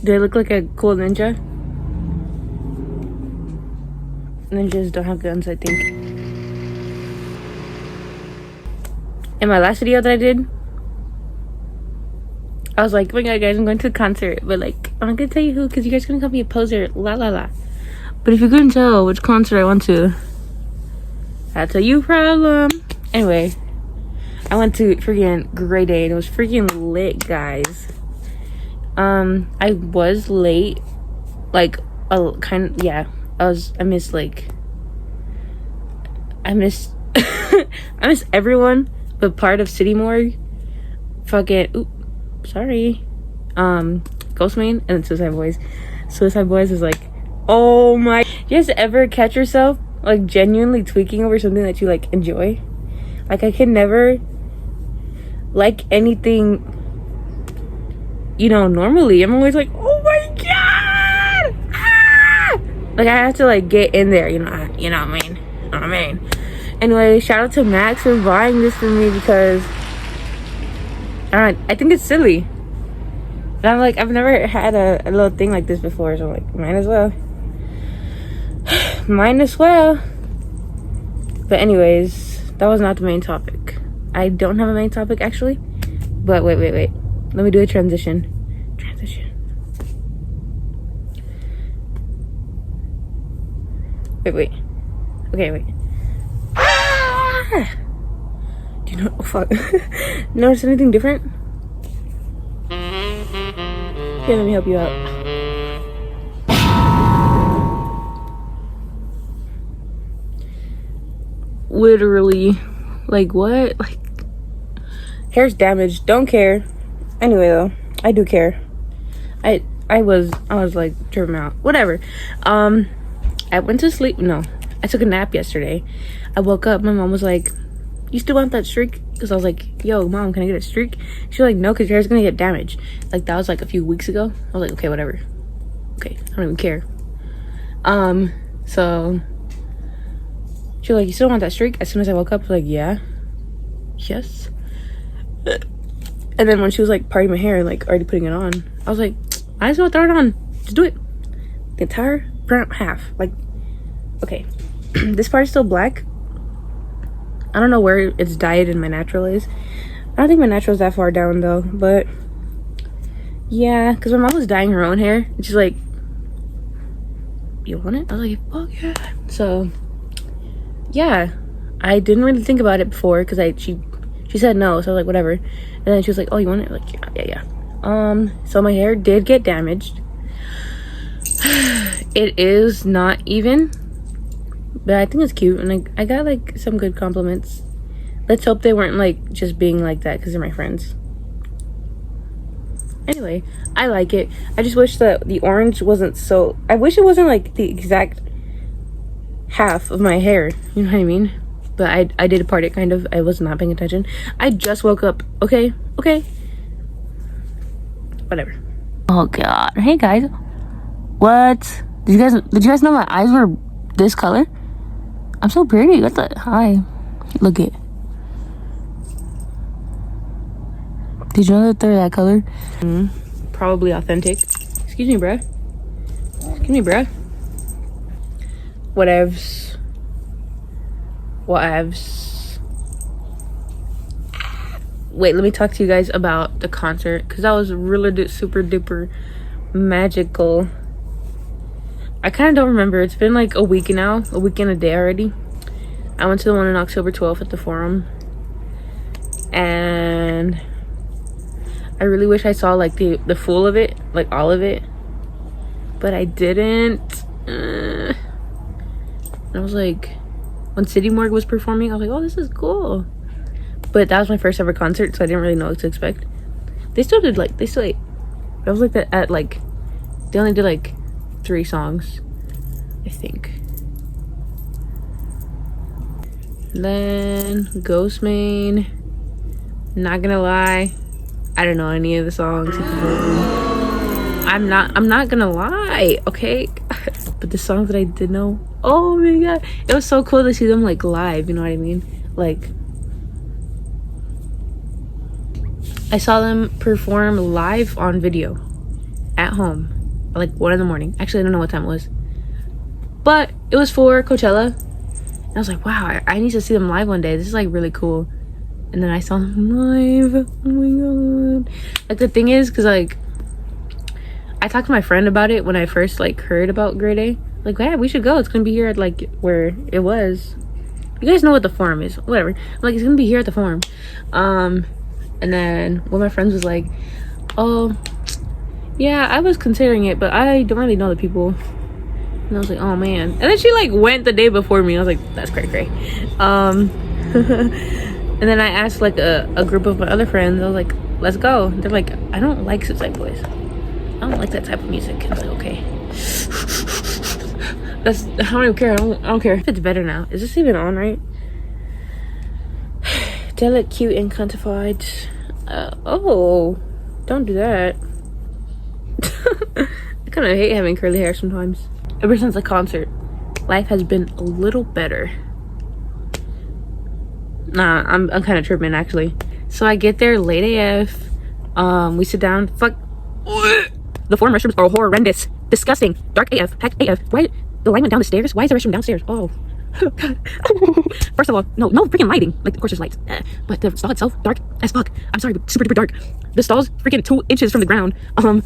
Do I look like a cool ninja? Ninjas don't have guns, I think. In my last video that I did, I was like, oh my god guys, I'm going to a concert, but like, I'm not gonna tell you who because you guys are gonna call me a poser, la la la. But if you couldn't tell which concert I went to, that's a you problem. Anyway, I went to freaking Greyday and it was freaking lit, guys. I was late, like I missed I missed everyone but part of City Morgue, fucking Ghostman and Suicide Boys. Suicide Boys is like, oh my, you guys ever catch yourself like genuinely tweaking over something that you like enjoy? Like I can never like anything, you know, normally. I'm always like, oh my god, ah! Like I have to like get in there, you know what I mean. Anyway, shout out to Max for buying this for me because I think it's silly. And I'm like, I've never had a little thing like this before, so I'm like, might as well. But anyways, that was not the main topic. I don't have a main topic actually, but wait, let me do a transition. Wait. Ah! Do you know, oh fuck. Notice anything different? Here, let me help you out. Literally, like what? Like, hair's damaged, don't care. Anyway though, I do care. I was like tripping out, whatever. I went to sleep. No, I took a nap yesterday. I woke up, my mom was like, you still want that streak? Because I was like, yo mom, can I get a streak? She's like, no, because your hair's gonna get damaged. Like that was like a few weeks ago. I was like, okay, whatever, okay, I don't even care. So she was like, you still want that streak? As soon as I woke up, I was like, yeah, yes. And then when she was like parting my hair, like already putting it on, I was like, might as well throw it on, just do it, the entire front half. Like, okay, this part is still black. I don't know where it's dyed and my natural is. I don't think my natural is that far down though, but yeah, because my mom was dyeing her own hair and she's like, you want it? I was like, fuck yeah. So yeah, I didn't really think about it before because she said no, so I was like, whatever. And then she was like, oh, you want it? Like, yeah. So my hair did get damaged. It is not even, but I think it's cute, and I got like some good compliments. Let's hope they weren't like just being like that because they're my friends. Anyway, I like it. I just wish that the orange wasn't so, I wish it wasn't like the exact half of my hair, you know what I mean? But I did part it kind of. I was not paying attention. I just woke up. Okay, whatever. Oh god, hey guys, what? Did you guys know my eyes were this color? I'm so pretty. What the? Hi, look it. Did you know that they're that color? Probably authentic. Excuse me, bruh. Whatevs. Wait, let me talk to you guys about the concert because that was really super duper magical. I kind of don't remember. It's been like a week and a day already. I went to the one on October 12th at the Forum, and I really wish I saw like the full of it, like all of it, but I didn't. I was like, when City Morgue was performing, I was like, oh, this is cool. But that was my first ever concert, so I didn't really know what to expect. They still ate. I was like that at like, they only did like 3 songs, I think. Then Ghostman, not gonna lie, I don't know any of the songs. I'm not gonna lie, okay? But the songs that I did know, oh my god, it was so cool to see them like live, you know what I mean? Like, I saw them perform live on video. at home at like 1 in the morning. Actually, I don't know what time it was, but it was for Coachella. And I was like, wow, I need to see them live one day. This is like really cool. And then I saw them live. Oh my god. Like the thing is, because like I talked to my friend about it when I first like heard about greyday. Like, yeah, we should go. It's gonna be here at like where it was. You guys know what the farm is. Whatever. I'm like, it's gonna be here at the farm. And then one of my friends was like, oh yeah, I was considering it, but I don't really know the people. And I was like, oh man. And then she like went the day before me. I was like, that's cray. And then I asked like a group of my other friends. I was like, let's go. They're like, I don't like Suicide Boys. I don't like that type of music. I was like, okay. That's, I don't even care. I don't care. If it's better now. Is this even on right? They look cute and quantified. Oh, don't do that. I kind of hate having curly hair sometimes. Ever since the concert, life has been a little better. Nah, I'm kind of tripping actually. So I get there late AF. We sit down. Fuck. The foreign restrooms are horrendous, disgusting, dark AF, packed AF. Why the light went down the stairs? Why is the restroom downstairs? Oh god. First of all, no freaking lighting. Like, of course there's lights, but the stall itself dark as fuck. I'm sorry, but super duper dark. The stall's freaking 2 inches from the ground. Ooh,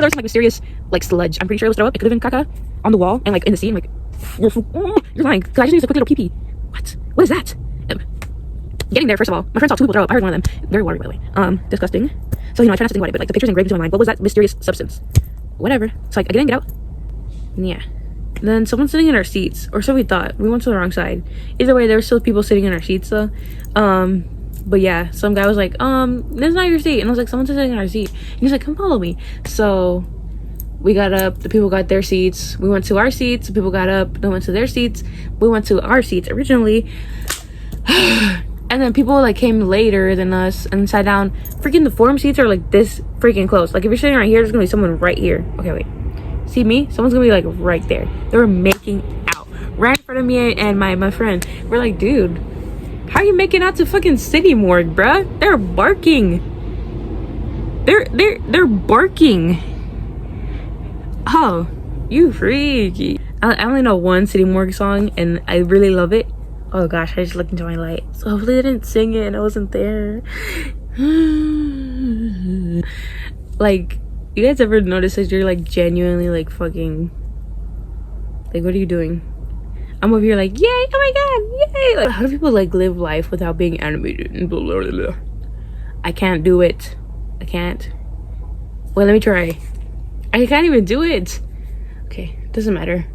there's some like mysterious like sludge. I'm pretty sure it was throw up. It could have been caca on the wall and like in the sea. I'm like, you're lying. I just need a quick little pee pee. What is that? Getting there, first of all, my friend saw 2 people throw up. I heard one of them. Very watery, by the way. Disgusting. So, you know, I try not to think about it, but like the pictures engraved into my mind. What was that mysterious substance? Whatever. So like I get in, get out. And yeah. And then someone's sitting in our seats, or so we thought. We went to the wrong side. Either way, there were still people sitting in our seats though. But yeah, some guy was like, this is not your seat. And I was like, someone's sitting in our seat. And he's like, come follow me. So we got up, the people got their seats. We went to our seats, the people got up, they went to their seats. We went to our seats originally. And then people like came later than us and sat down. Freaking the forum seats are like this freaking close. Like if you're sitting right here, there's gonna be someone right here. Okay, wait. See me? Someone's gonna be like right there. They were making out right in front of me and my friend. We're like, dude, how are you making out to fucking City Morgue, bruh? They're barking. They're barking. Oh, you freaky. I only know one City Morgue song and I really love it. Oh gosh, I just looked into my light. So hopefully I didn't sing it and I wasn't there. Like, you guys ever notice that you're like genuinely like fucking, like, what are you doing? I'm over here like, yay, oh my god, yay. Like, how do people like live life without being animated and blah, blah, blah. I can't do it. I can't. Well, let me try. I can't even do it. Okay, doesn't matter.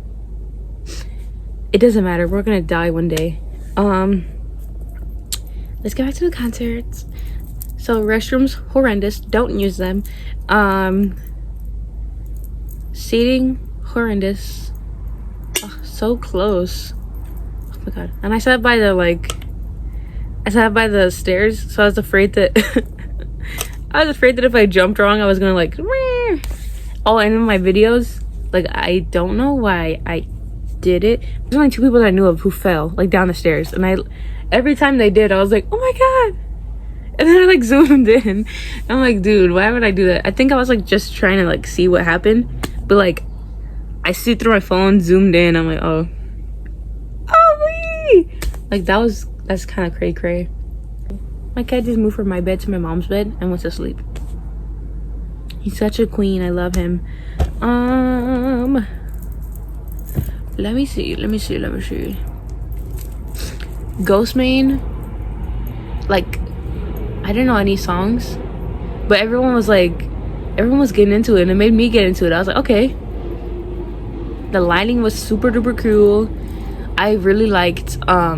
It doesn't matter. We're gonna die one day. Let's get back to the concerts. So restrooms horrendous, don't use them. Seating horrendous. Oh, so close. Oh my god. And I sat by the stairs, so I was afraid that if I jumped wrong I was gonna like Wee! Oh, and in my videos, like, I don't know why I did it. There's only 2 people that I knew of who fell like down the stairs, and every time they did I was like, oh my god. And then I like zoomed in. I'm like, dude, why would I do that? I think I was like just trying to like see what happened, but like I see through my phone, zoomed in. I'm like, oh wee! Like that's kind of cray. My cat just moved from my bed to my mom's bed and went to sleep. He's such a queen. I love him. Let me see. Ghostmain, like, I didn't know any songs, but everyone was getting into it, and it made me get into it. I was like, okay. The lighting was super duper cool. I really liked I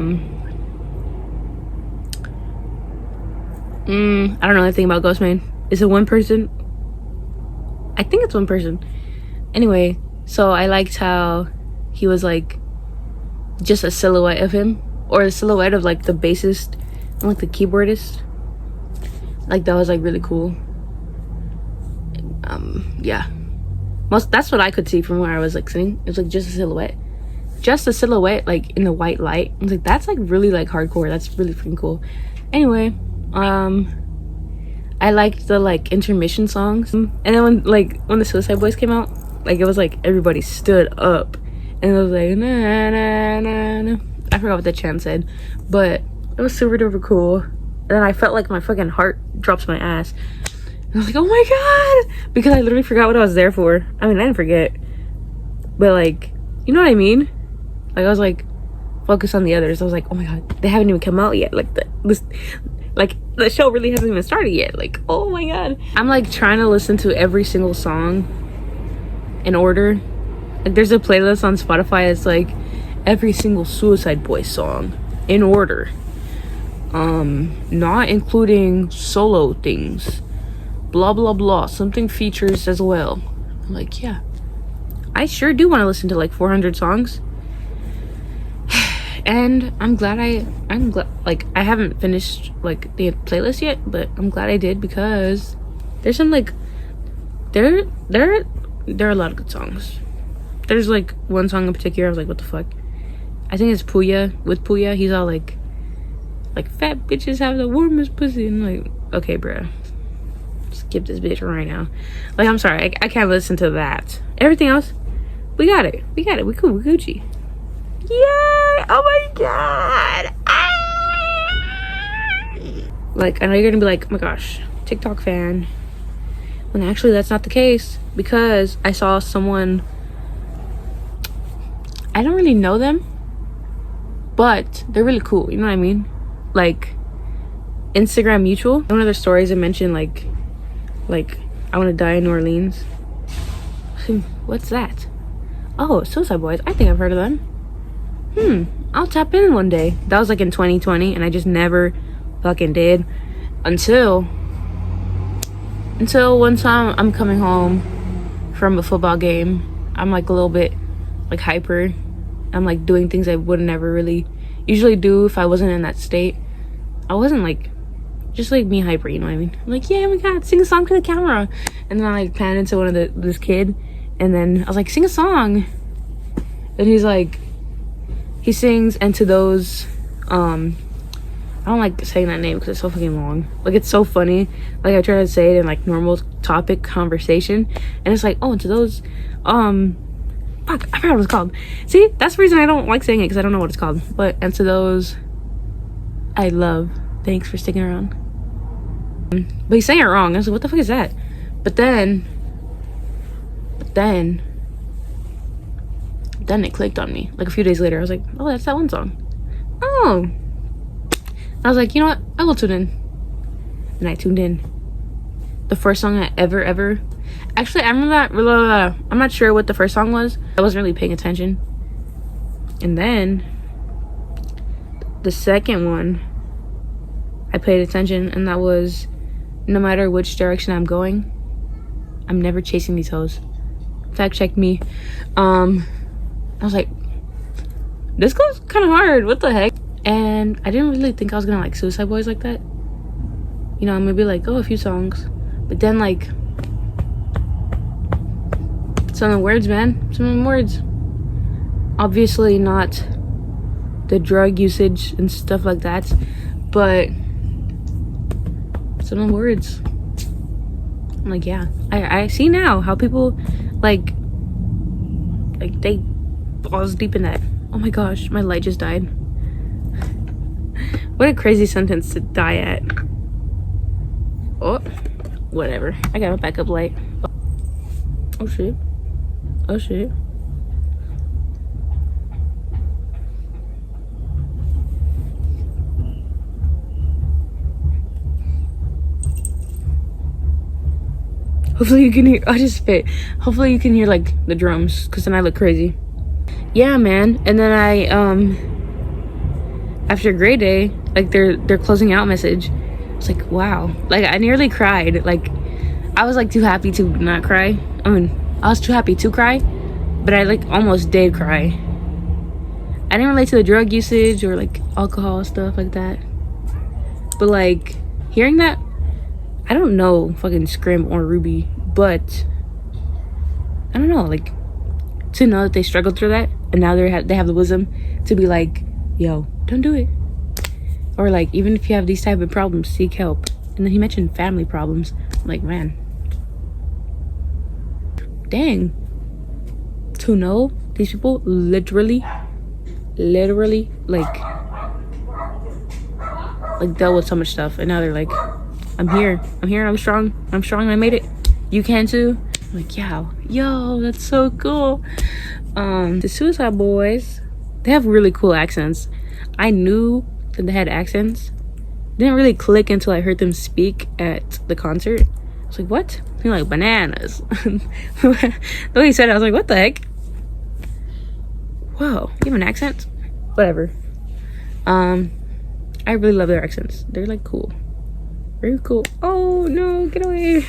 don't know anything about Ghostmain. Is it one person? I think it's one person. Anyway, so I liked how he was like just a silhouette of him, or a silhouette of like the bassist and like the keyboardist. Like, that was like really cool. Yeah, that's what I could see from where I was like sitting. It was like just a silhouette like in the white light. I was like, that's like really like hardcore. That's really freaking cool. Anyway, I liked the like intermission songs. And then when the Suicide Boys came out, like it was like everybody stood up and it was like na na na na. I forgot what the chant said, but it was super duper cool. And then I felt like my fucking heart drops my ass. And I was like, oh my god, because I literally forgot what I was there for. I mean, I didn't forget, but like, you know what I mean? Like I was like focused on the others. I was like, oh my god, they haven't even come out yet. Like the show really hasn't even started yet. Like, oh my god. I'm like trying to listen to every single song in order. Like there's a playlist on Spotify. It's like every single Suicide Boy song in order, not including solo things, blah blah blah, something features as well. I'm like, yeah, I sure do want to listen to like 400 songs. And I'm glad like I haven't finished like the playlist yet, but I'm glad I did, because there's some like there are a lot of good songs. There's like one song in particular I was like, what the fuck? I think it's Puya. With Puya, he's all like fat bitches have the warmest pussy. And I'm like, okay, bruh, skip this bitch right now. Like, I'm sorry, I can't listen to that. Everything else, we got it. We cool, we Gucci. Yay! Oh my god! Like, I know you're gonna be like, oh my gosh, TikTok fan. When actually that's not the case, because I saw someone, I don't really know them, but they're really cool, you know what I mean? Like Instagram mutual. One of their stories I mentioned like I want to die in New Orleans. What's that? Oh, Suicide Boys. I think I've heard of them. I'll tap in one day. That was like in 2020 and I just never fucking did until one time I'm coming home from a football game. I'm like a little bit like hyper. I'm like doing things I would never really usually do if I wasn't in that state. I wasn't like just like me hyper, you know what I mean? I'm like, yeah, oh my god, sing a song to the camera. And then I like panned into one of this kid, and then I was like, sing a song. And he's like, he sings And to Those, I don't like saying that name because it's so fucking long. Like, it's so funny. Like, I try to say it in like normal topic conversation, and it's like, oh, And to Those, fuck, I forgot what it's called. See, that's the reason I don't like saying it, because I don't know what it's called. But And to Those I love, thanks for sticking around. But he's saying it wrong. I was like, what the fuck is that? But then it clicked on me. Like a few days later, I was like, oh, that's that one song. Oh. I was like, you know what? I will tune in. And I tuned in. The first song I ever. Actually, I remember that. I'm not sure what the first song was. I wasn't really paying attention. And then the second one, I paid attention, and that was No Matter Which Direction I'm Going, I'm Never Chasing These Hoes. Fact check me. I was like, this goes kind of hard. What the heck? And I didn't really think I was gonna like Suicide Boys like that. You know, maybe like, oh, a few songs. But then like, some of the words, man. Some of the words. Obviously not the drug usage and stuff like that, but some of the words. I'm like, yeah. I see now how people like they balls deep in that. Oh my gosh, my light just died. What a crazy sentence to die at. Oh, whatever. I got a backup light. Oh shit. Oh shit. Hopefully you can hear, I just spit. Hopefully you can hear like the drums, because then I look crazy. Yeah, man. And then I, after greyday, like their closing out message, it's like, wow. Like I nearly cried. Like I was like too happy to not cry. I mean, I was too happy to cry, but I like almost did cry. I didn't relate to the drug usage or like alcohol stuff like that. But like hearing that, I don't know fucking Scrim or Ruby, but I don't know, like to know that they struggled through that and now they have the wisdom to be like, yo, don't do it. Or like, even if you have these type of problems, seek help. And then he mentioned family problems. I'm like, man, dang. To know these people literally like dealt with so much stuff, and now they're like, I'm here, I'm strong, I made it, you can too. I'm like, yo, that's so cool. The Suicide Boys, they have really cool accents. I knew that they had accents, didn't really click until I heard them speak at the concert. I was like, what? They're like, bananas. The way he said it, I was like, what the heck? Whoa, you have an accent? Whatever. I really love their accents. They're like cool. Very cool. Oh no, get away.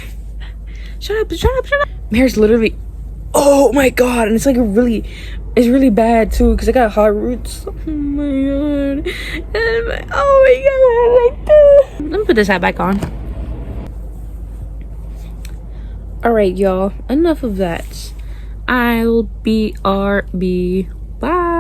Shut up. My hair's literally, oh my god, and it's like it's really bad too, because I got hot roots. Oh my god. Oh my god, let me put this hat back on. Alright, y'all, enough of that. I'll be RB. Bye.